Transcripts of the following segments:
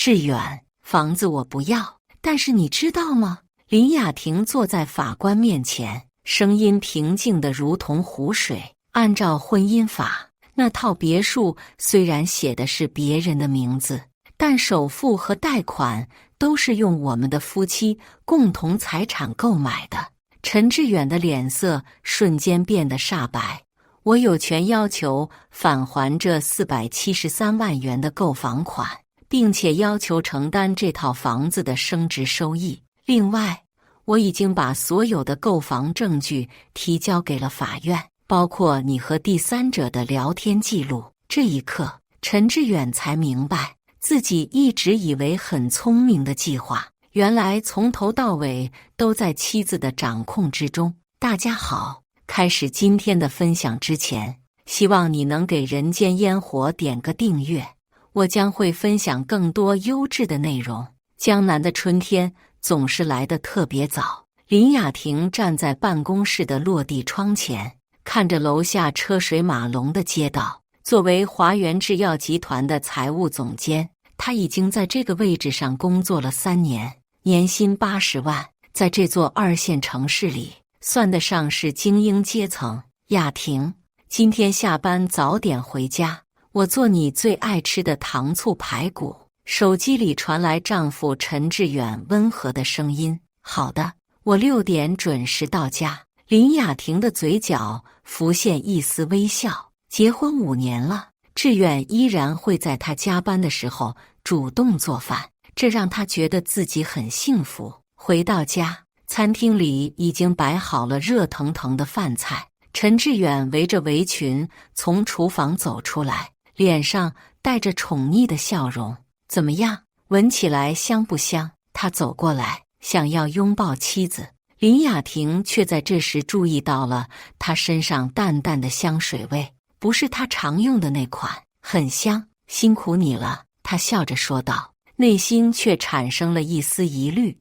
志远，房子我不要，但是你知道吗？林雅婷坐在法官面前，声音平静得如同湖水。按照婚姻法，那套别墅虽然写的是别人的名字，但首付和贷款都是用我们的夫妻共同财产购买的。陈志远的脸色瞬间变得煞白。我有权要求返还这473万元的购房款，并且要求承担这套房子的升值收益。另外，我已经把所有的购房证据提交给了法院，包括你和第三者的聊天记录。这一刻，陈志远才明白，自己一直以为很聪明的计划，原来从头到尾都在妻子的掌控之中。大家好，开始今天的分享之前，希望你能给人间烟火点个订阅，我将会分享更多优质的内容。江南的春天总是来得特别早。林雅婷站在办公室的落地窗前，看着楼下车水马龙的街道。作为华源制药集团的财务总监，他已经在这个位置上工作了3年，年薪80万，在这座2线城市里算得上是精英阶层。雅婷，今天下班早点回家，我做你最爱吃的糖醋排骨。手机里传来丈夫陈志远温和的声音。好的，我6点准时到家。林雅婷的嘴角浮现一丝微笑。结婚5年了，志远依然会在她加班的时候主动做饭，这让她觉得自己很幸福。回到家，餐厅里已经摆好了热腾腾的饭菜。陈志远围着围裙从厨房走出来，脸上带着宠溺的笑容。怎么样，闻起来香不香？他走过来，想要拥抱妻子。林雅婷却在这时注意到了他身上淡淡的香水味，不是他常用的那款，很香。辛苦你了，他笑着说道，内心却产生了一丝疑虑。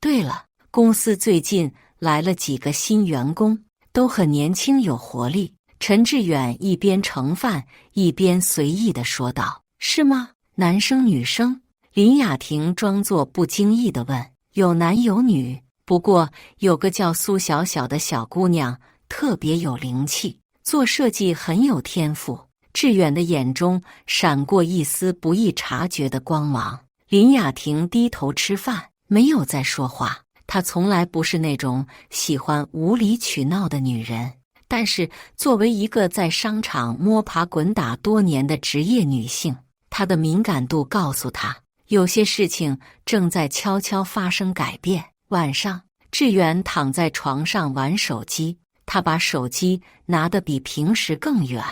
对了，公司最近来了几个新员工，都很年轻有活力。陈志远一边盛饭一边随意地说道。是吗？男生女生？林雅婷装作不经意地问。有男有女，不过有个叫苏小小的小姑娘特别有灵气，做设计很有天赋。志远的眼中闪过一丝不易察觉的光芒。林雅婷低头吃饭，没有再说话。她从来不是那种喜欢无理取闹的女人，但是作为一个在商场摸爬滚打多年的职业女性，她的敏感度告诉她，有些事情正在悄悄发生改变。晚上，志远躺在床上玩手机，他把手机拿得比平时更远，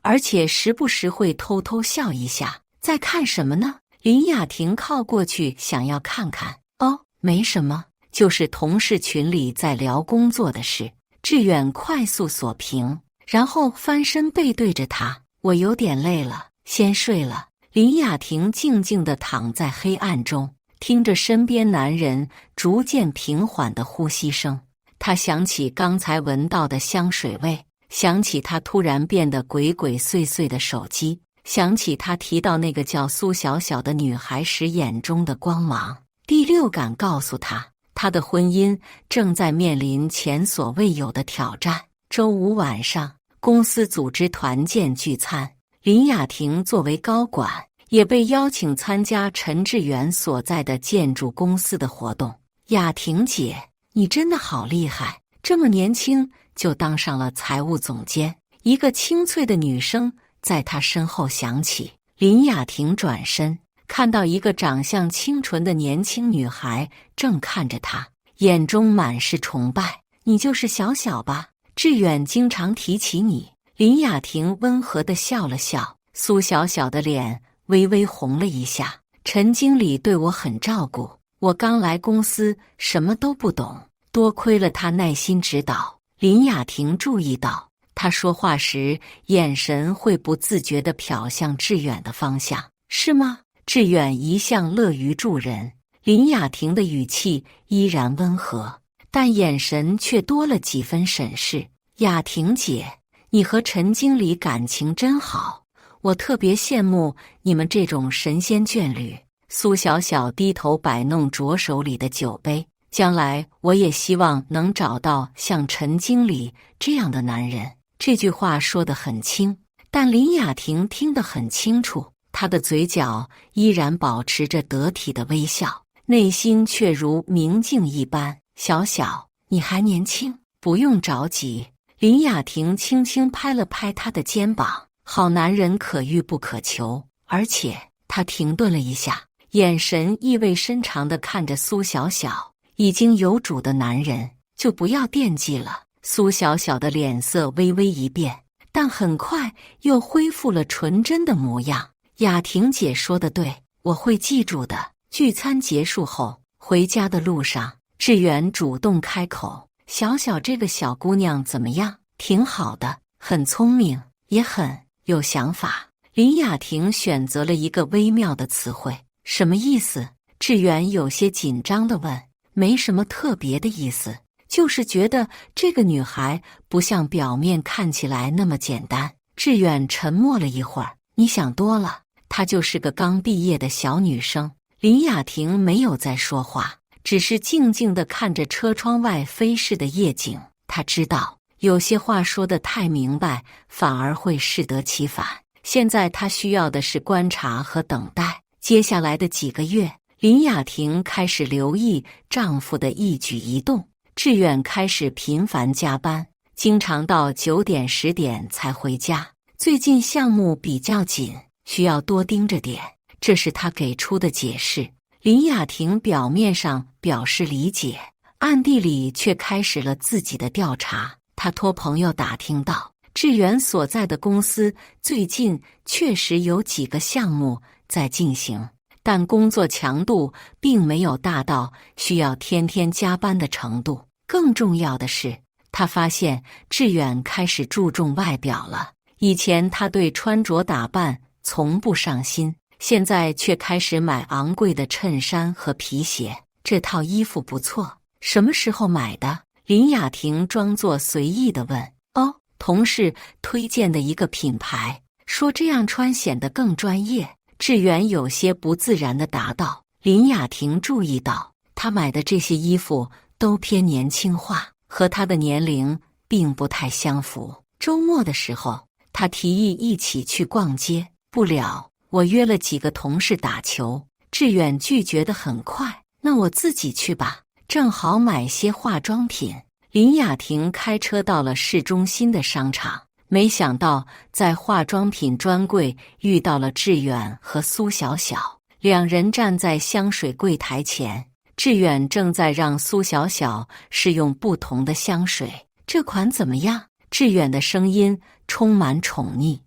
而且时不时会偷偷笑一下。在看什么呢？林雅婷靠过去想要看看。哦，没什么，就是同事群里在聊工作的事。志远快速锁屏，然后翻身背对着他。我有点累了，先睡了。林雅婷静静地躺在黑暗中，听着身边男人逐渐平缓的呼吸声。她想起刚才闻到的香水味，想起他突然变得鬼鬼祟祟的手机，想起他提到那个叫苏小小的女孩时眼中的光芒。第六感告诉他，他的婚姻正在面临前所未有的挑战。周5晚上，公司组织团建聚餐，林雅婷作为高管，也被邀请参加陈志远所在的建筑公司的活动。雅婷姐，你真的好厉害，这么年轻就当上了财务总监。一个清脆的女声在她身后响起。林雅婷转身，看到一个长相清纯的年轻女孩正看着她，眼中满是崇拜。你就是小小吧？志远经常提起你。林雅婷温和地笑了笑，苏小小的脸微微红了一下。陈经理对我很照顾，我刚来公司什么都不懂，多亏了他耐心指导。林雅婷注意到，他说话时眼神会不自觉地瞟向志远的方向。是吗？志远一向乐于助人。林雅婷的语气依然温和，但眼神却多了几分审视。雅婷姐，你和陈经理感情真好，我特别羡慕你们这种神仙眷侣。苏小小低头摆弄着手里的酒杯，将来我也希望能找到像陈经理这样的男人。这句话说得很轻，但林雅婷听得很清楚，她的嘴角依然保持着得体的微笑，内心却如明镜一般。小小，你还年轻，不用着急。林雅婷轻轻拍了拍她的肩膀，好男人可遇不可求。而且她停顿了一下，眼神意味深长地看着苏小小，已经有主的男人就不要惦记了。苏小小的脸色微微一变，但很快又恢复了纯真的模样。雅婷姐说的对，我会记住的。聚餐结束后，回家的路上，志远主动开口：小小这个小姑娘怎么样？挺好的，很聪明，也很有想法。林雅婷选择了一个微妙的词汇。什么意思？志远有些紧张地问。没什么特别的意思，就是觉得这个女孩不像表面看起来那么简单。志远沉默了一会儿，你想多了，她就是个刚毕业的小女生。林雅婷没有再说话，只是静静地看着车窗外飞逝的夜景。她知道有些话说得太明白，反而会适得其反。现在她需要的是观察和等待。接下来的几个月，林雅婷开始留意丈夫的一举一动。志远开始频繁加班，经常到9点10点才回家。最近项目比较紧，需要多盯着点，这是他给出的解释。林雅婷表面上表示理解，暗地里却开始了自己的调查。她托朋友打听到，志远所在的公司最近确实有几个项目在进行，但工作强度并没有大到需要天天加班的程度。更重要的是，他发现志远开始注重外表了。以前他对穿着打扮从不上心，现在却开始买昂贵的衬衫和皮鞋。这套衣服不错，什么时候买的？林雅婷装作随意地问。哦，同事推荐的一个品牌，说这样穿显得更专业。志远有些不自然地答道。林雅婷注意到，他买的这些衣服都偏年轻化，和他的年龄并不太相符。周末的时候，他提议一起去逛街。不了，我约了几个同事打球。志远拒绝得很快。那我自己去吧，正好买些化妆品。林雅婷开车到了市中心的商场，没想到在化妆品专柜遇到了志远和苏小小。两人站在香水柜台前，志远正在让苏小小试用不同的香水。这款怎么样？志远的声音充满宠溺。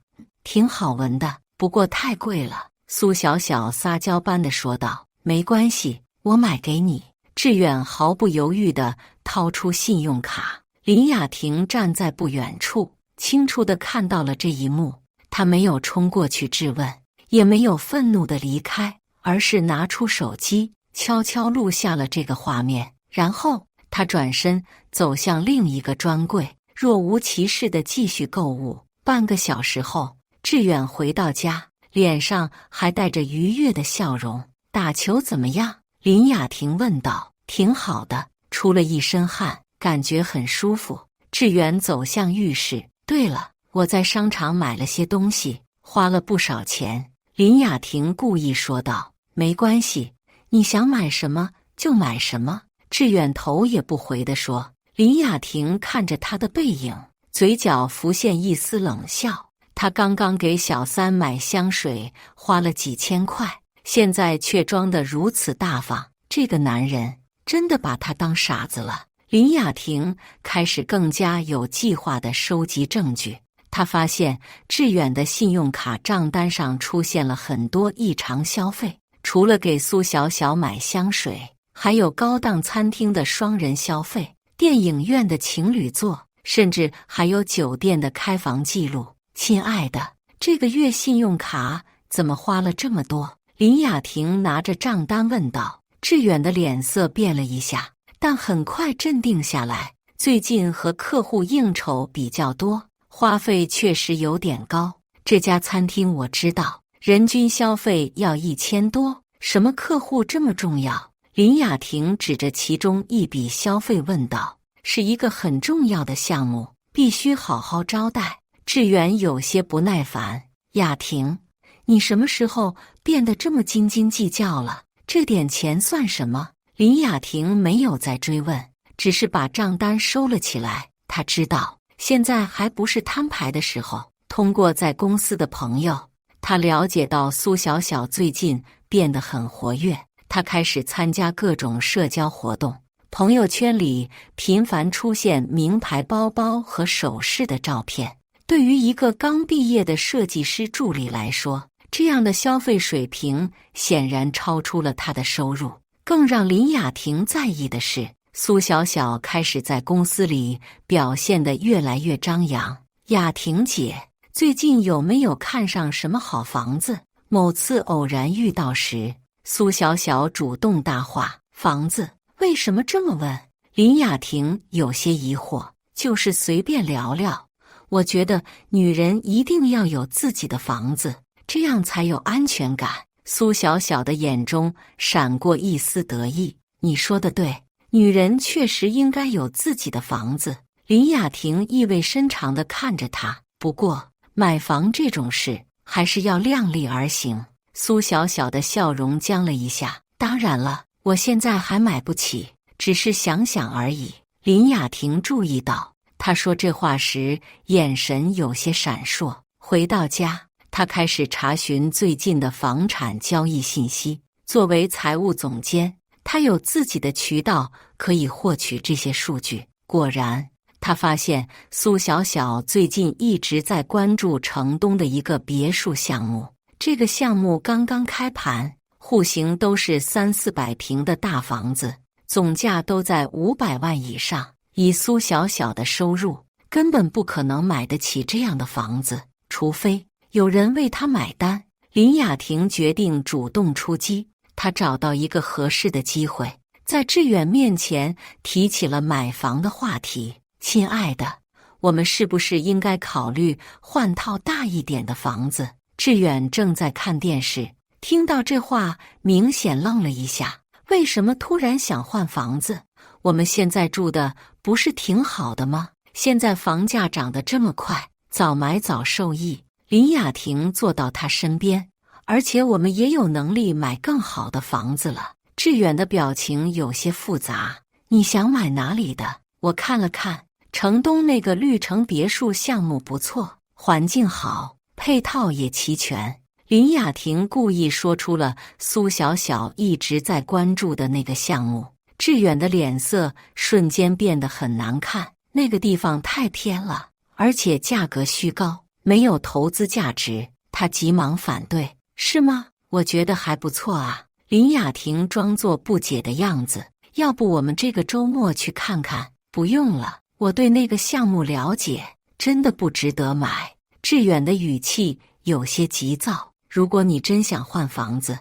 挺好闻的，不过太贵了。苏小小撒娇般地说道。没关系，我买给你。志远毫不犹豫地掏出信用卡。林雅婷站在不远处，清楚地看到了这一幕。她没有冲过去质问，也没有愤怒地离开，而是拿出手机悄悄录下了这个画面。然后她转身走向另一个专柜，若无其事地继续购物。半个小时后，志远回到家，脸上还带着愉悦的笑容。打球怎么样？林雅婷问道。挺好的，出了一身汗，感觉很舒服。志远走向浴室。对了，我在商场买了些东西，花了不少钱。林雅婷故意说道。没关系，你想买什么就买什么。志远头也不回地说。林雅婷看着他的背影，嘴角浮现一丝冷笑。他刚刚给小三买香水花了几千块，现在却装得如此大方。这个男人真的把他当傻子了。林雅婷开始更加有计划地收集证据。她发现志远的信用卡账单上出现了很多异常消费，除了给苏小小买香水，还有高档餐厅的双人消费，电影院的情侣座，甚至还有酒店的开房记录。亲爱的，这个月信用卡怎么花了这么多？林雅婷拿着账单问道。志远的脸色变了一下，但很快镇定下来。最近和客户应酬比较多，花费确实有点高。这家餐厅我知道，人均消费要1000多，什么客户这么重要？林雅婷指着其中一笔消费问道：“是一个很重要的项目，必须好好招待。”志远有些不耐烦：“雅婷，你什么时候变得这么斤斤计较了？这点钱算什么？”林雅婷没有再追问，只是把账单收了起来。她知道现在还不是摊牌的时候。通过在公司的朋友，她了解到苏小小最近变得很活跃。他开始参加各种社交活动，朋友圈里频繁出现名牌包包和首饰的照片。对于一个刚毕业的设计师助理来说，这样的消费水平显然超出了他的收入。更让林雅婷在意的是，苏小小开始在公司里表现得越来越张扬。雅婷姐，最近有没有看上什么好房子？某次偶然遇到时，苏小小主动搭话：“房子？为什么这么问？”林雅婷有些疑惑：“就是随便聊聊。我觉得女人一定要有自己的房子，这样才有安全感。”苏小小的眼中闪过一丝得意：“你说的对，女人确实应该有自己的房子。”林雅婷意味深长地看着他：“不过，买房这种事还是要量力而行。”苏小小的笑容僵了一下：“当然了，我现在还买不起，只是想想而已。”林雅婷注意到他说这话时眼神有些闪烁。回到家，他开始查询最近的房产交易信息。作为财务总监，他有自己的渠道可以获取这些数据。果然，他发现苏小小最近一直在关注城东的一个别墅项目。这个项目刚刚开盘，户型都是300-400平的大房子，总价都在500万以上。以苏小小的收入，根本不可能买得起这样的房子，除非有人为他买单。林雅婷决定主动出击，她找到一个合适的机会，在志远面前提起了买房的话题。“亲爱的，我们是不是应该考虑换套大一点的房子？”志远正在看电视，听到这话明显愣了一下。“为什么突然想换房子？我们现在住的不是挺好的吗？现在房价涨得这么快，早买早受益。”林雅婷坐到他身边：“而且我们也有能力买更好的房子了。”志远的表情有些复杂：“你想买哪里的？”我看了看，城东那个绿城别墅项目不错，环境好，配套也齐全。林雅婷故意说出了苏小小一直在关注的那个项目。志远的脸色瞬间变得很难看。那个地方太偏了，而且价格虚高，没有投资价值。他急忙反对：“是吗？我觉得还不错啊。”林雅婷装作不解的样子：“要不我们这个周末去看看？”“不用了，我对那个项目了解，真的不值得买。”志远的语气有些急躁：“如果你真想换房子，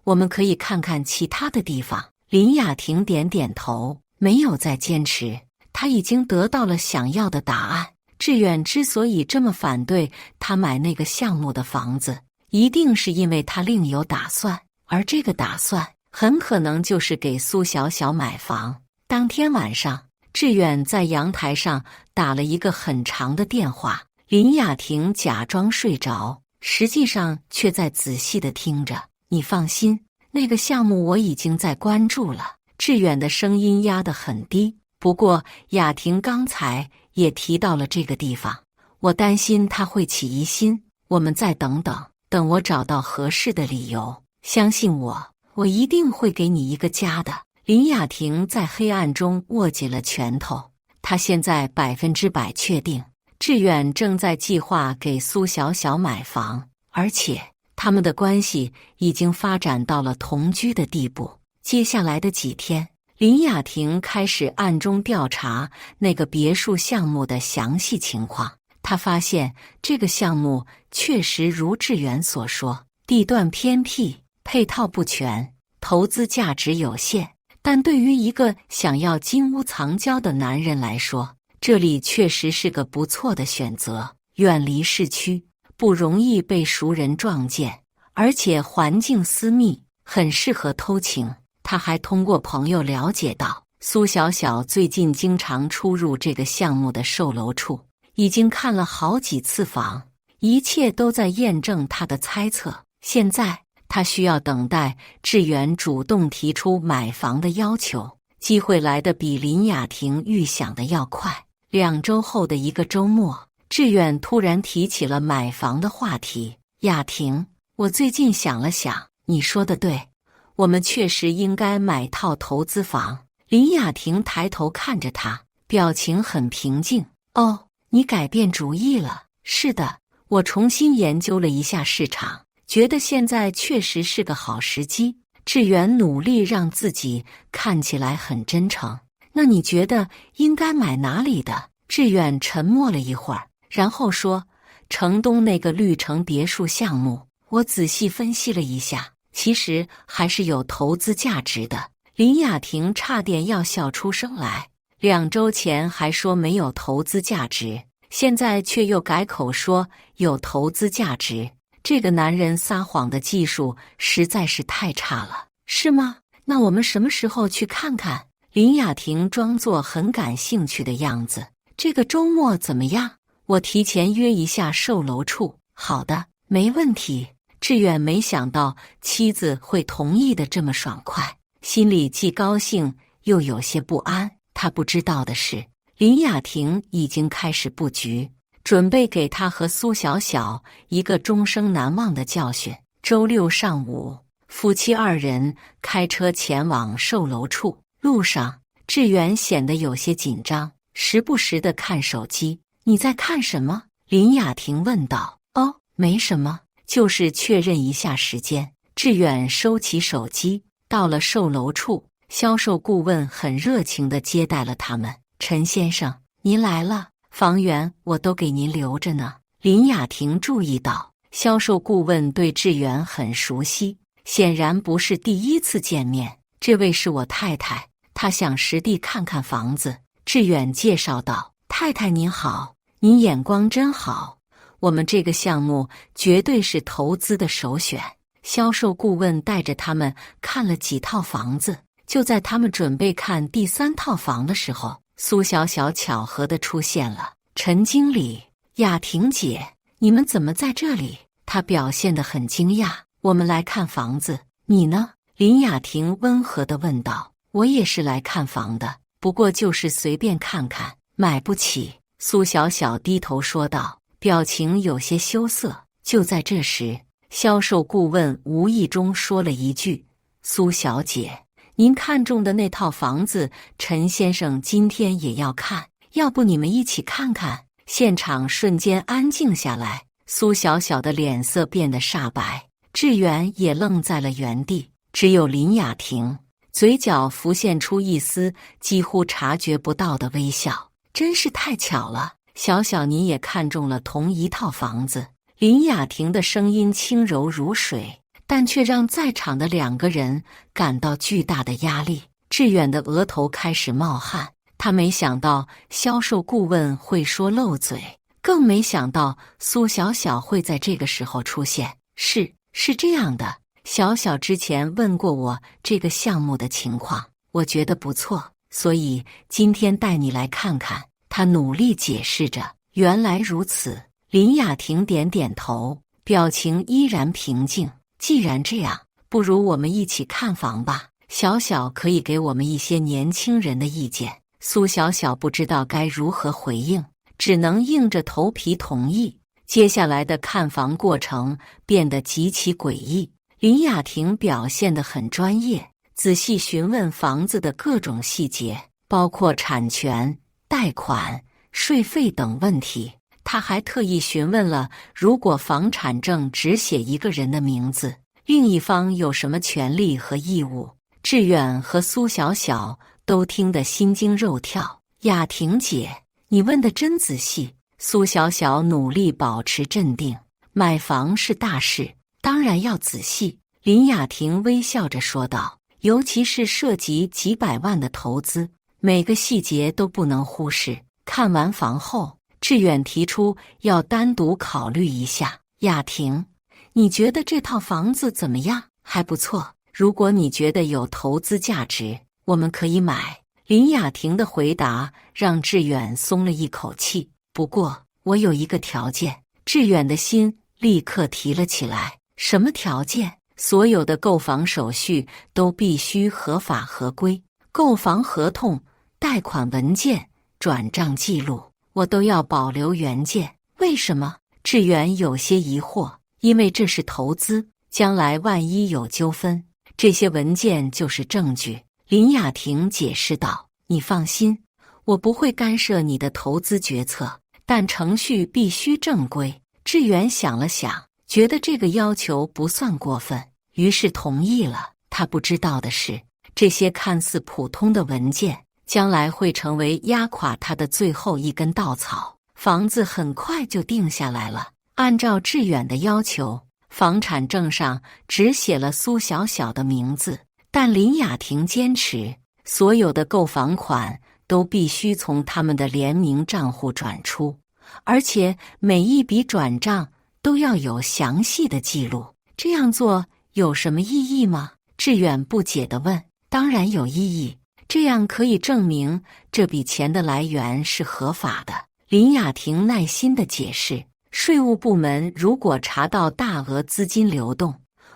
我们可以看看其他的地方。”林雅婷点点头，没有再坚持。她已经得到了想要的答案。志远之所以这么反对他买那个项目的房子，一定是因为他另有打算，而这个打算很可能就是给苏小小买房。当天晚上，志远在阳台上打了一个很长的电话。林雅婷假装睡着，实际上却在仔细地听着。“你放心，那个项目我已经在关注了。”志远的声音压得很低。“不过雅婷刚才也提到了这个地方，我担心他会起疑心。我们再等等，等我找到合适的理由，相信我，我一定会给你一个家的。”林雅婷在黑暗中握紧了拳头。她现在100%确定，志远正在计划给苏小小买房，而且他们的关系已经发展到了同居的地步。接下来的几天，林雅婷开始暗中调查那个别墅项目的详细情况。她发现这个项目确实如志远所说，地段偏僻，配套不全，投资价值有限。但对于一个想要金屋藏娇的男人来说，这里确实是个不错的选择。远离市区，不容易被熟人撞见，而且环境私密，很适合偷情。他还通过朋友了解到，苏小小最近经常出入这个项目的售楼处，已经看了好几次房，一切都在验证他的猜测。现在他需要等待志远主动提出买房的要求，机会来得比林雅婷预想的要快。2周后的一个周末，志远突然提起了买房的话题。雅婷，我最近想了想，你说的对，我们确实应该买套投资房。林雅婷抬头看着他，表情很平静。哦，你改变主意了？是的，我重新研究了一下市场，觉得现在确实是个好时机。志远努力让自己看起来很真诚。那你觉得应该买哪里的？志远沉默了一会儿，然后说，城东那个绿城别墅项目，我仔细分析了一下，其实还是有投资价值的。林雅婷差点要笑出声来，2周前还说没有投资价值，现在却又改口说有投资价值。这个男人撒谎的技术实在是太差了，是吗？那我们什么时候去看看？林雅婷装作很感兴趣的样子。这个周末怎么样？我提前约一下售楼处。好的，没问题。志远没想到妻子会同意的这么爽快，心里既高兴又有些不安。他不知道的是，林雅婷已经开始布局，准备给他和苏小小一个终生难忘的教训。周6上午，夫妻2人开车前往售楼处。路上，志远显得有些紧张，时不时地看手机。你在看什么？林雅婷问道。哦，没什么，就是确认一下时间。志远收起手机。到了售楼处，销售顾问很热情地接待了他们。陈先生，您来了，房源我都给您留着呢。林雅婷注意到，销售顾问对志远很熟悉，显然不是第一次见面。这位是我太太，她想实地看看房子。志远介绍道。太太您好，您眼光真好，我们这个项目绝对是投资的首选。销售顾问带着他们看了几套房子，就在他们准备看第3套房的时候，苏小小巧合地出现了。陈经理，雅婷姐，你们怎么在这里？她表现得很惊讶。我们来看房子，你呢？林雅婷温和地问道。我也是来看房的，不过就是随便看看，买不起。苏小小低头说道，表情有些羞涩。就在这时，销售顾问无意中说了一句，苏小姐，您看中的那套房子，陈先生今天也要看，要不你们一起看看？现场瞬间安静下来，苏小小的脸色变得煞白，志远也愣在了原地，只有林雅婷嘴角浮现出一丝几乎察觉不到的微笑。真是太巧了，小小您也看中了同一套房子。林雅婷的声音轻柔如水，但却让在场的2个人感到巨大的压力。志远的额头开始冒汗，他没想到销售顾问会说漏嘴，更没想到苏小小会在这个时候出现。是这样的，小小之前问过我这个项目的情况，我觉得不错，所以今天带你来看看。他努力解释着。原来如此。林雅婷点点头，表情依然平静。既然这样，不如我们一起看房吧，小小可以给我们一些年轻人的意见。苏小小不知道该如何回应，只能硬着头皮同意。接下来的看房过程变得极其诡异。林雅婷表现得很专业，仔细询问房子的各种细节，包括产权、贷款、税费等问题。他还特意询问了，如果房产证只写一个人的名字，另一方有什么权利和义务。志远和苏小小都听得心惊肉跳。雅婷姐，你问得真仔细。苏小小努力保持镇定。买房是大事，当然要仔细。林雅婷微笑着说道，尤其是涉及几百万的投资，每个细节都不能忽视。看完房后，志远提出要单独考虑一下。雅婷，你觉得这套房子怎么样？还不错，如果你觉得有投资价值，我们可以买。林雅婷的回答让志远松了一口气。不过，我有一个条件。志远的心立刻提了起来。什么条件？所有的购房手续都必须合法合规，购房合同、贷款文件、转账记录，我都要保留原件。为什么？志远有些疑惑。因为这是投资，将来万一有纠纷，这些文件就是证据。林雅婷解释道：“你放心，我不会干涉你的投资决策，但程序必须正规。”志远想了想，觉得这个要求不算过分，于是同意了。他不知道的是，这些看似普通的文件，将来会成为压垮他的最后一根稻草。房子很快就定下来了。按照志远的要求，房产证上只写了苏小小的名字，但林雅婷坚持，所有的购房款都必须从他们的联名账户转出，而且每一笔转账都要有详细的记录。这样做有什么意义吗？志远不解地问。当然有意义，这样可以证明这笔钱的来源是合法的。林雅婷耐心地解释。税务部门如果查到大额资金流动，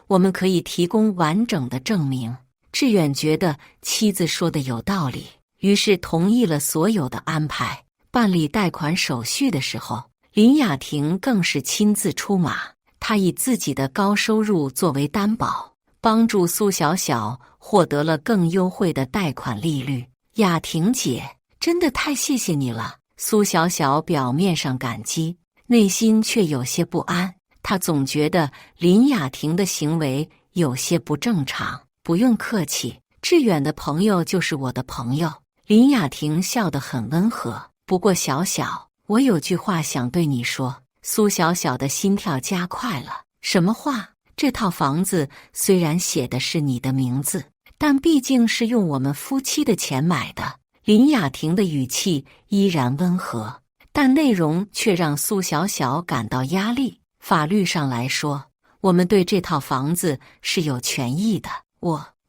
我们可以提供完整的证明。志远觉得妻子说的有道理，于是同意了所有的安排。办理贷款手续的时候，林雅婷更是亲自出马，她以自己的高收入作为担保，帮助苏小小获得了更优惠的贷款利率。雅婷姐，真的太谢谢你了。苏小小表面上感激，内心却有些不安，他总觉得林雅婷的行为有些不正常。不用客气，志远的朋友就是我的朋友。林雅婷笑得很温和。不过小小，我有句话想对你说。苏小小的心跳加快了。什么话？这套房子虽然写的是你的名字，但毕竟是用我们夫妻的钱买的。林雅婷的语气依然温和，但内容却让苏小小感到压力。法律上来说，我们对这套房子是有权益的。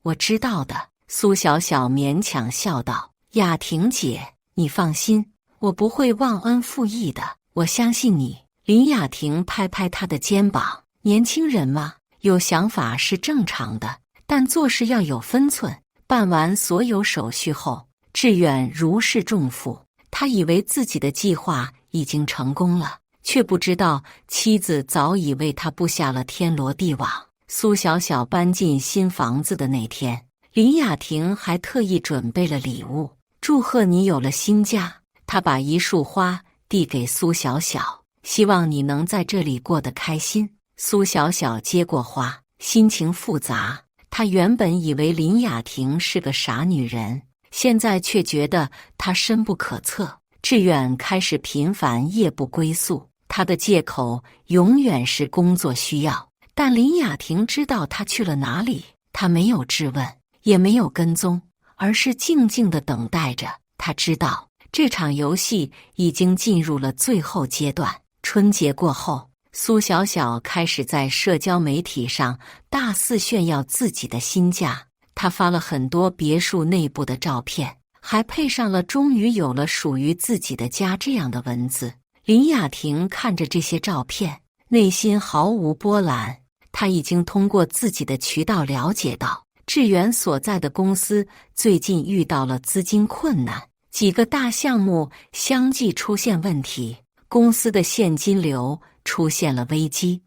我知道的。苏小小勉强笑道。雅婷姐，你放心，我不会忘恩负义的，我相信你。林雅婷拍拍他的肩膀。年轻人嘛，有想法是正常的，但做事要有分寸。办完所有手续后，志远如释重负。他以为自己的计划已经成功了，却不知道妻子早已为他布下了天罗地网。苏小小搬进新房子的那天，林雅婷还特意准备了礼物，祝贺你有了新家。她把一束花递给苏小小，希望你能在这里过得开心。苏小小接过花，心情复杂。她原本以为林雅婷是个傻女人，现在却觉得她深不可测。志远开始频繁夜不归宿，他的借口永远是工作需要。但林雅婷知道他去了哪里，她没有质问，也没有跟踪，而是静静地等待着。她知道这场游戏已经进入了最后阶段。春节过后，苏小小开始在社交媒体上大肆炫耀自己的新家。她发了很多别墅内部的照片，还配上了终于有了属于自己的家这样的文字。林雅婷看着这些照片，内心毫无波澜。她已经通过自己的渠道了解到，志远所在的公司最近遇到了资金困难，几个大项目相继出现问题，公司的现金流出现了危机。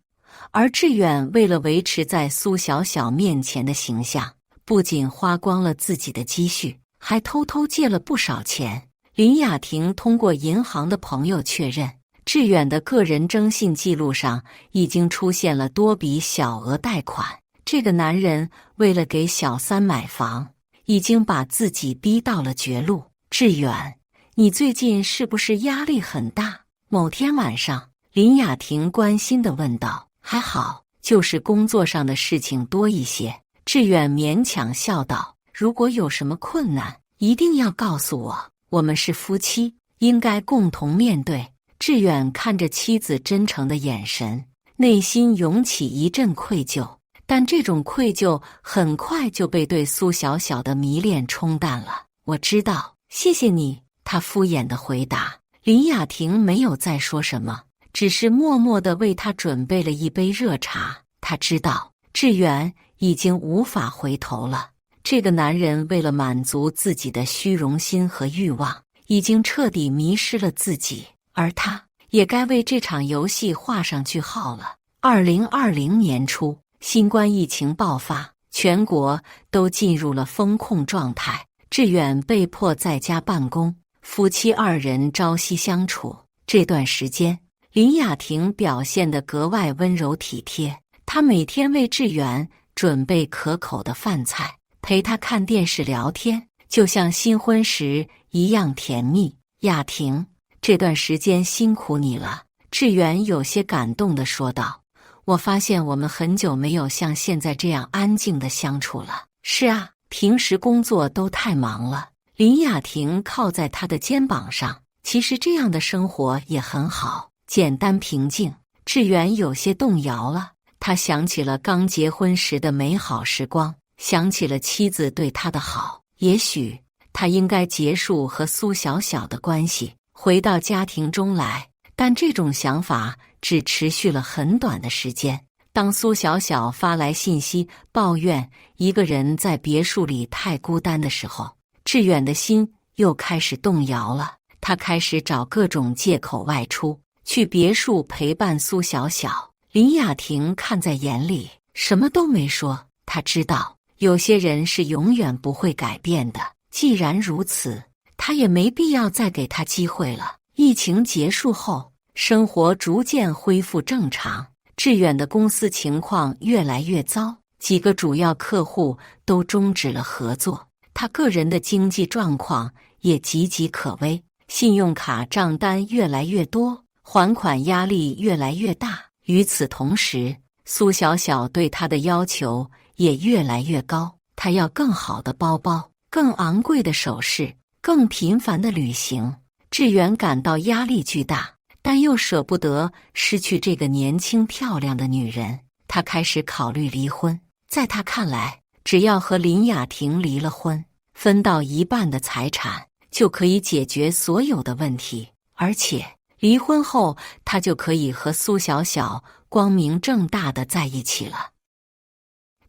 而志远为了维持在苏小小面前的形象，不仅花光了自己的积蓄，还偷偷借了不少钱。林雅婷通过银行的朋友确认，志远的个人征信记录上已经出现了多笔小额贷款。这个男人为了给小三买房，已经把自己逼到了绝路。志远，你最近是不是压力很大？某天晚上，林雅婷关心地问道。还好，就是工作上的事情多一些。志远勉强笑道。如果有什么困难，一定要告诉我，我们是夫妻，应该共同面对。志远看着妻子真诚的眼神，内心涌起一阵愧疚，但这种愧疚很快就被对苏小小的迷恋冲淡了。我知道，谢谢你，他敷衍地回答。林雅婷没有再说什么，只是默默地为他准备了一杯热茶。他知道志远已经无法回头了，这个男人为了满足自己的虚荣心和欲望，已经彻底迷失了自己，而他也该为这场游戏画上句号了。2020年初，新冠疫情爆发，全国都进入了封控状态，志远被迫在家办公，夫妻二人朝夕相处。这段时间，林雅婷表现得格外温柔体贴，她每天为志远准备可口的饭菜，陪他看电视聊天，就像新婚时一样甜蜜。雅婷，这段时间辛苦你了，志远有些感动地说道。我发现我们很久没有像现在这样安静地相处了。是啊，平时工作都太忙了。林雅婷靠在他的肩膀上，其实这样的生活也很好，简单平静。志远有些动摇了，他想起了刚结婚时的美好时光，想起了妻子对他的好。也许他应该结束和苏小小的关系，回到家庭中来，但这种想法只持续了很短的时间。当苏小小发来信息抱怨一个人在别墅里太孤单的时候，志远的心又开始动摇了。他开始找各种借口外出，去别墅陪伴苏小小。林雅婷看在眼里，什么都没说。她知道有些人是永远不会改变的，既然如此，她也没必要再给他机会了。疫情结束后，生活逐渐恢复正常，志远的公司情况越来越糟，几个主要客户都终止了合作，他个人的经济状况也岌岌可危，信用卡账单越来越多，还款压力越来越大。与此同时，苏小小对他的要求也越来越高，他要更好的包包，更昂贵的首饰，更频繁的旅行。志远感到压力巨大，但又舍不得失去这个年轻漂亮的女人，他开始考虑离婚。在他看来，只要和林雅婷离了婚，分到一半的财产，就可以解决所有的问题，而且离婚后他就可以和苏小小光明正大的在一起了。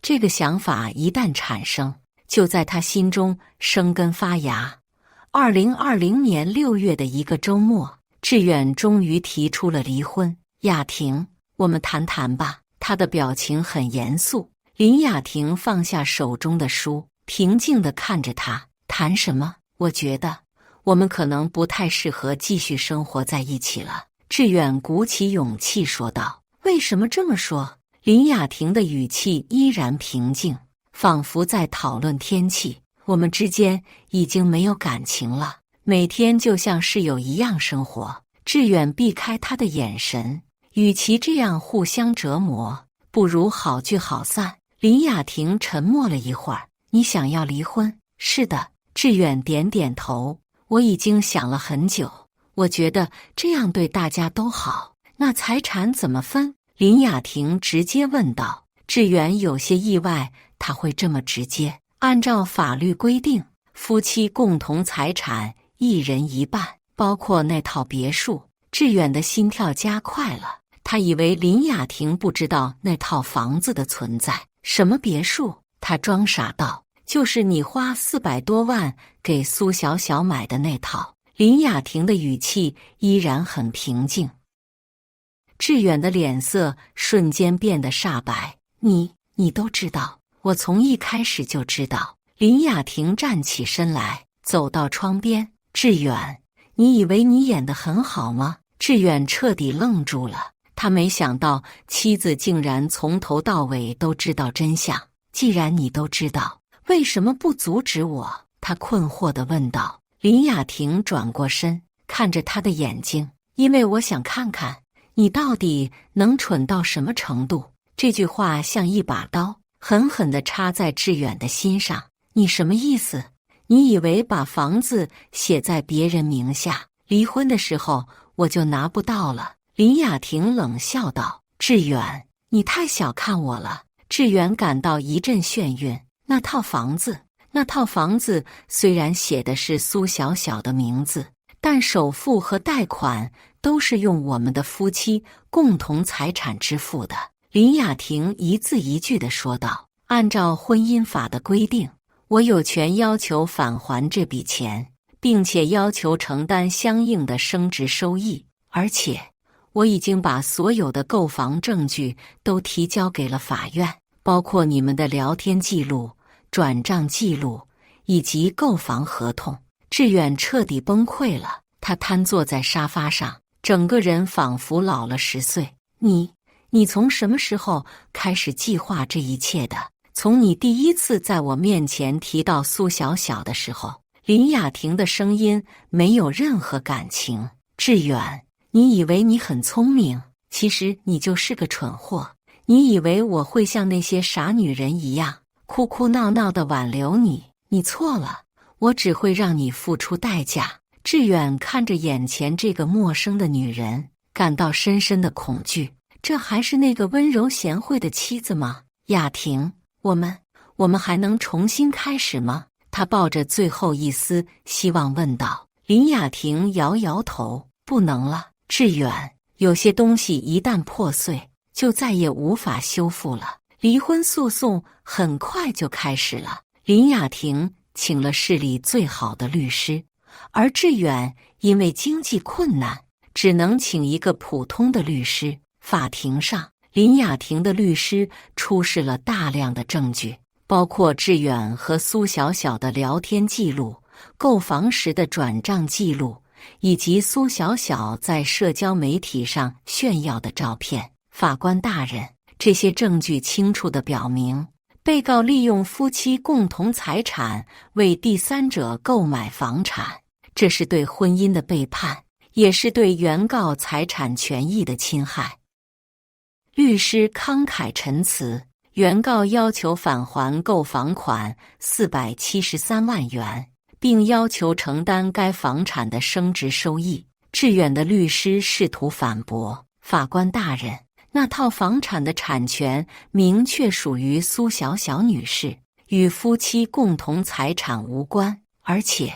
这个想法一旦产生，就在他心中生根发芽。2020年6月的一个周末，志远终于提出了离婚。雅婷，我们谈谈吧。他的表情很严肃。林雅婷放下手中的书，平静地看着他。谈什么？我觉得我们可能不太适合继续生活在一起了。志远鼓起勇气说道。为什么这么说？林雅婷的语气依然平静，仿佛在讨论天气。我们之间已经没有感情了，每天就像室友一样生活。志远避开他的眼神，与其这样互相折磨，不如好聚好散。林雅婷沉默了一会儿。你想要离婚？是的。志远点点头。我已经想了很久，我觉得这样对大家都好。那财产怎么分？林雅婷直接问道。志远有些意外，他会这么直接。按照法律规定，夫妻共同财产一人一半，包括那套别墅。志远的心跳加快了，他以为林雅婷不知道那套房子的存在。什么别墅？他装傻道。就是你花400多万给苏小小买的那套。林雅婷的语气依然很平静。志远的脸色瞬间变得煞白。你都知道。我从一开始就知道。林雅婷站起身来，走到窗边。志远，你以为你演得很好吗？志远彻底愣住了，他没想到妻子竟然从头到尾都知道真相。既然你都知道，为什么不阻止我？他困惑地问道。林雅婷转过身，看着他的眼睛。因为我想看看你到底能蠢到什么程度。这句话像一把刀，狠狠地插在志远的心上。你什么意思？你以为把房子写在别人名下，离婚的时候我就拿不到了？林雅婷冷笑道。志远，你太小看我了。志远感到一阵眩晕。那套房子虽然写的是苏小小的名字，但首付和贷款都是用我们的夫妻共同财产支付的。林雅婷一字一句地说道：按照婚姻法的规定，我有权要求返还这笔钱，并且要求承担相应的升值收益，而且我已经把所有的购房证据都提交给了法院，包括你们的聊天记录、转账记录以及购房合同。志远彻底崩溃了，他瘫坐在沙发上，整个人仿佛老了10岁。你从什么时候开始计划这一切的？从你第一次在我面前提到苏小小的时候。林雅婷的声音没有任何感情。志远，你以为你很聪明，其实你就是个蠢货。你以为我会像那些傻女人一样哭哭闹闹地挽留你？你错了，我只会让你付出代价。志远看着眼前这个陌生的女人，感到深深的恐惧。这还是那个温柔贤惠的妻子吗？雅婷，我们还能重新开始吗？他抱着最后一丝希望问道。林雅婷摇摇头，不能了，志远，有些东西一旦破碎，就再也无法修复了。离婚诉讼很快就开始了。林雅婷请了市里最好的律师，而志远因为经济困难，只能请一个普通的律师。法庭上，林雅婷的律师出示了大量的证据，包括志远和苏小小的聊天记录、购房时的转账记录，以及苏小小在社交媒体上炫耀的照片。法官大人，这些证据清楚地表明，被告利用夫妻共同财产为第三者购买房产，这是对婚姻的背叛，也是对原告财产权益的侵害。律师慷慨陈词，原告要求返还购房款473万元，并要求承担该房产的升值收益。志远的律师试图反驳：法官大人，那套房产的产权明确属于苏小小女士，与夫妻共同财产无关，而且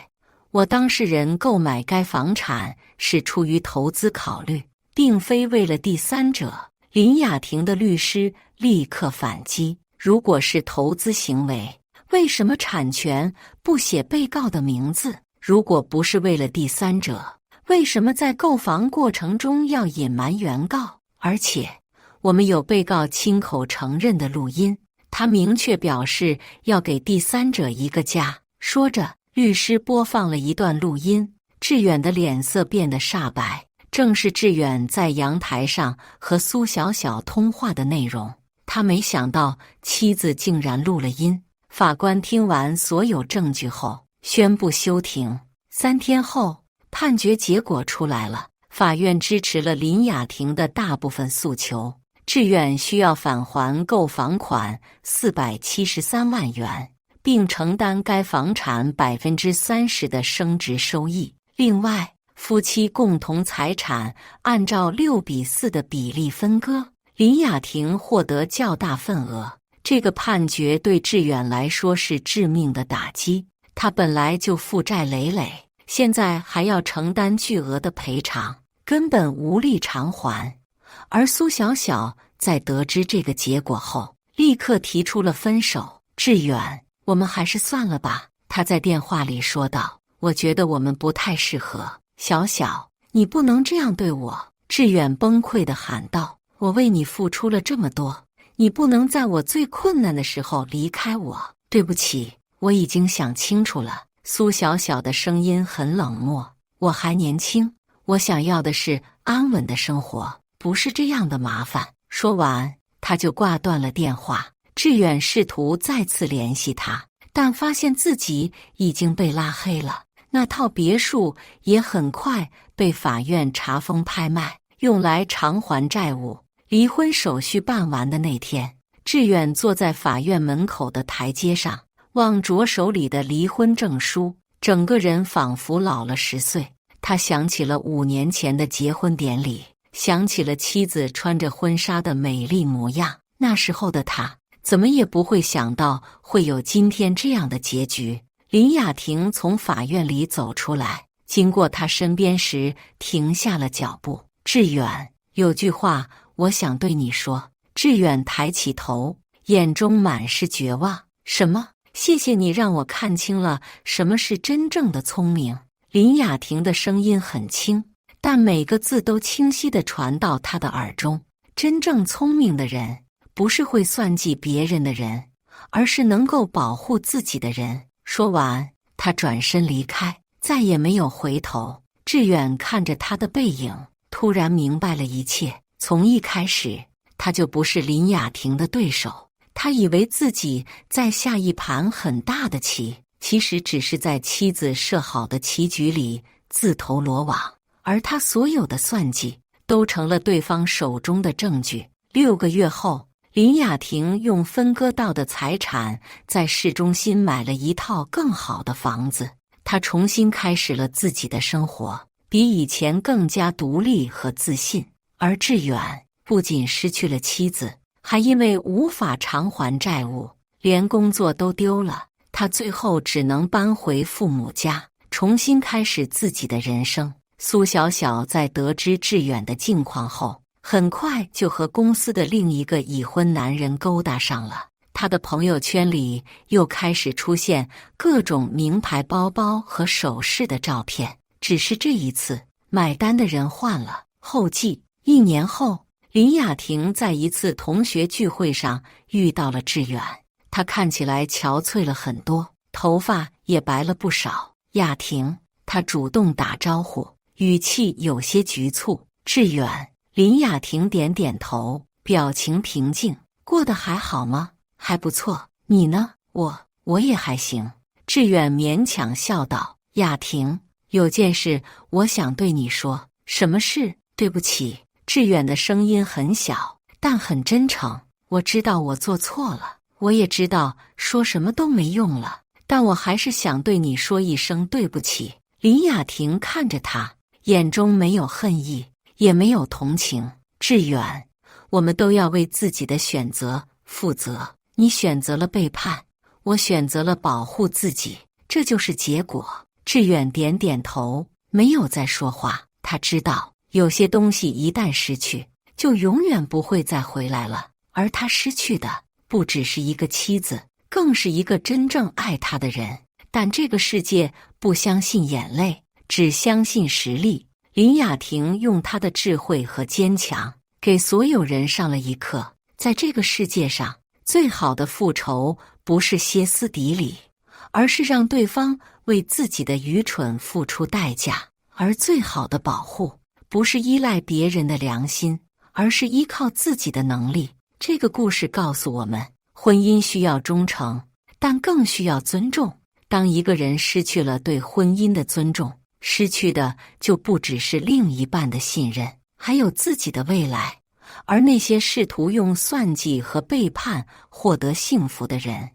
我当事人购买该房产是出于投资考虑，并非为了第三者。林雅婷的律师立刻反击：如果是投资行为，为什么产权不写被告的名字？如果不是为了第三者，为什么在购房过程中要隐瞒原告？而且我们有被告亲口承认的录音，他明确表示要给第三者一个家。说着，律师播放了一段录音。志远的脸色变得煞白，正是志远在阳台上和苏小小通话的内容。他没想到妻子竟然录了音。法官听完所有证据后，宣布休庭。3天后，判决结果出来了。法院支持了林雅婷的大部分诉求，志远需要返还购房款473万元，并承担该房产30%的升值收益。另外，夫妻共同财产按照6:4的比例分割，林雅婷获得较大份额。这个判决对志远来说是致命的打击，他本来就负债累累，现在还要承担巨额的赔偿，根本无力偿还。而苏小小在得知这个结果后，立刻提出了分手。志远，我们还是算了吧，他在电话里说道，我觉得我们不太适合。小小，你不能这样对我！志远崩溃地喊道，我为你付出了这么多，你不能在我最困难的时候离开我。对不起，我已经想清楚了。苏小小的声音很冷漠，我还年轻，我想要的是安稳的生活，不是这样的麻烦。说完，他就挂断了电话。志远试图再次联系他，但发现自己已经被拉黑了。那套别墅也很快被法院查封拍卖，用来偿还债务。离婚手续办完的那天，志远坐在法院门口的台阶上，望着手里的离婚证书，整个人仿佛老了10岁。他想起了5年前的结婚典礼，想起了妻子穿着婚纱的美丽模样。那时候的他怎么也不会想到会有今天这样的结局。林雅婷从法院里走出来，经过他身边时停下了脚步。志远，有句话我想对你说。志远抬起头，眼中满是绝望。什么？谢谢你让我看清了什么是真正的聪明。林雅婷的声音很轻，但每个字都清晰地传到他的耳中。真正聪明的人，不是会算计别人的人，而是能够保护自己的人。说完，他转身离开，再也没有回头。志远看着他的背影，突然明白了一切。从一开始，他就不是林雅婷的对手。他以为自己在下一盘很大的棋，其实只是在妻子设好的棋局里自投罗网，而他所有的算计都成了对方手中的证据。6个月后，林雅婷用分割到的财产在市中心买了一套更好的房子，她重新开始了自己的生活，比以前更加独立和自信。而志远不仅失去了妻子，还因为无法偿还债务，连工作都丢了。他最后只能搬回父母家，重新开始自己的人生。苏小小在得知志远的境况后，很快就和公司的另一个已婚男人勾搭上了。他的朋友圈里又开始出现各种名牌包包和首饰的照片，只是这一次买单的人换了。后记：1年后，林雅婷在一次同学聚会上遇到了志远，他看起来憔悴了很多，头发也白了不少。雅婷，他主动打招呼，语气有些局促。志远。林雅婷点点头，表情平静。过得还好吗？还不错。你呢？我也还行。志远勉强笑道。雅婷，有件事我想对你说。什么事？对不起。志远的声音很小，但很真诚。我知道我做错了，我也知道说什么都没用了，但我还是想对你说一声对不起。林雅婷看着他，眼中没有恨意，也没有同情。志远，我们都要为自己的选择负责。你选择了背叛，我选择了保护自己，这就是结果。志远点点头，没有再说话。他知道，有些东西一旦失去，就永远不会再回来了。而他失去的，不只是一个妻子，更是一个真正爱他的人。但这个世界不相信眼泪，只相信实力。林雅婷用她的智慧和坚强，给所有人上了一课。在这个世界上，最好的复仇不是歇斯底里，而是让对方为自己的愚蠢付出代价。而最好的保护，不是依赖别人的良心，而是依靠自己的能力。这个故事告诉我们，婚姻需要忠诚，但更需要尊重。当一个人失去了对婚姻的尊重，失去的就不只是另一半的信任，还有自己的未来。而那些试图用算计和背叛获得幸福的人，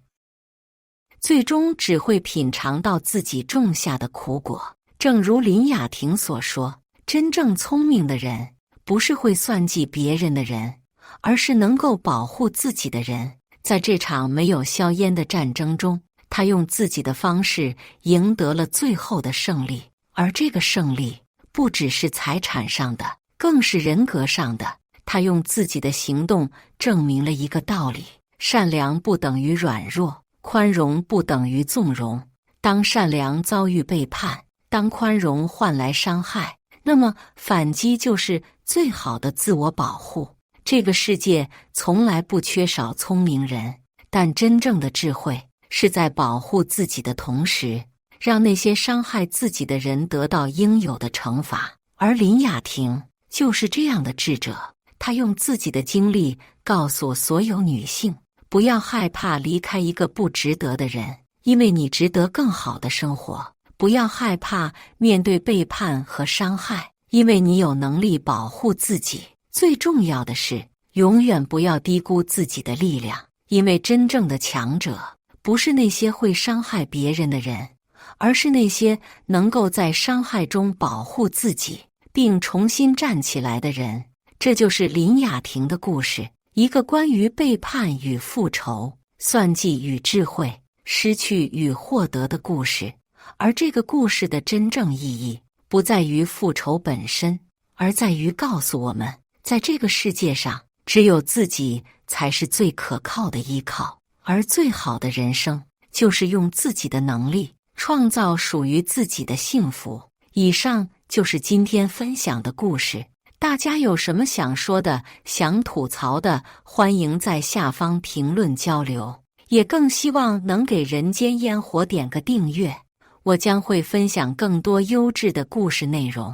最终只会品尝到自己种下的苦果。正如林雅婷所说，真正聪明的人，不是会算计别人的人，而是能够保护自己的人。在这场没有硝烟的战争中，他用自己的方式赢得了最后的胜利。而这个胜利不只是财产上的，更是人格上的。他用自己的行动证明了一个道理：善良不等于软弱，宽容不等于纵容。当善良遭遇背叛，当宽容换来伤害，那么反击就是最好的自我保护。这个世界从来不缺少聪明人，但真正的智慧是在保护自己的同时，让那些伤害自己的人得到应有的惩罚。而林雅婷就是这样的智者，她用自己的经历告诉所有女性，不要害怕离开一个不值得的人，因为你值得更好的生活。不要害怕面对背叛和伤害，因为你有能力保护自己。最重要的是，永远不要低估自己的力量，因为真正的强者不是那些会伤害别人的人，而是那些能够在伤害中保护自己并重新站起来的人。这就是林雅婷的故事，一个关于背叛与复仇、算计与智慧、失去与获得的故事。而这个故事的真正意义，不在于复仇本身，而在于告诉我们，在这个世界上，只有自己才是最可靠的依靠，而最好的人生，就是用自己的能力创造属于自己的幸福。以上就是今天分享的故事，大家有什么想说的、想吐槽的，欢迎在下方评论交流，也更希望能给人间烟火点个订阅，我将会分享更多优质的故事内容。